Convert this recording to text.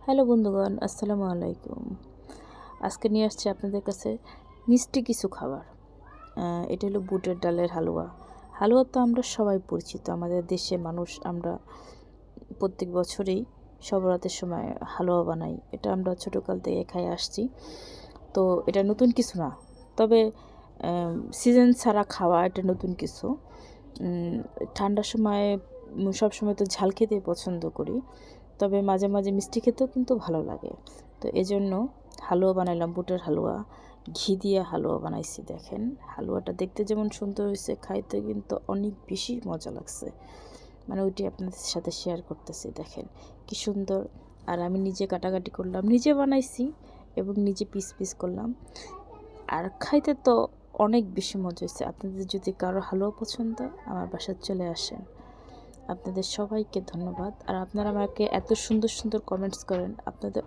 Hello বন্ধুগণ, আসসালামু আলাইকুম। আজকে নিয়ে আসছি আপনাদের কাছে মিষ্টি কিছু খাবার। এটা হলো বুটের ডালের হালুয়া। হালুয়া তো আমরা সবাই পরিচিত, আমাদের দেশে মানুষ আমরা প্রত্যেক বছরেই সব রাতের সময় হালুয়া বানাই। এটা আমরা ছোটোকাল থেকে খাই আসছি। তো এটা নতুন কিছু না, তবে সিজন ছাড়া খাওয়া এটা নতুন কিছু। ঠান্ডার সময় সব সময় তো ঝাল খেতে পছন্দ করি, তবে মাঝে মাঝে মিষ্টি খেতেও কিন্তু ভালো লাগে। তো এজন্য হালুয়া বানাইলাম, বুটের হালুয়া। ঘি দিয়ে হালুয়া বানাইছি। দেখেন, হালুয়াটা দেখতে যেমন সুন্দর হয়েছে, খাইতে কিন্তু অনেক বেশি মজা লাগছে। মানে ওইটি আপনাদের সাথে শেয়ার করতেছি। দেখেন কি সুন্দর। আর আমি নিজে কাটাকাটি করলাম, নিজে বানাইছি এবং নিজে পিস পিস করলাম। আর খাইতে তো অনেক বেশি মজা হয়েছে। আপনাদের যদি কারো হালুয়া পছন্দ, আমার বাসায় চলে আসেন। আপনাদের সবাইকে ধন্যবাদ। আর আপনারা আমাকে এত সুন্দর সুন্দর কমেন্টস করেন, আপনাদের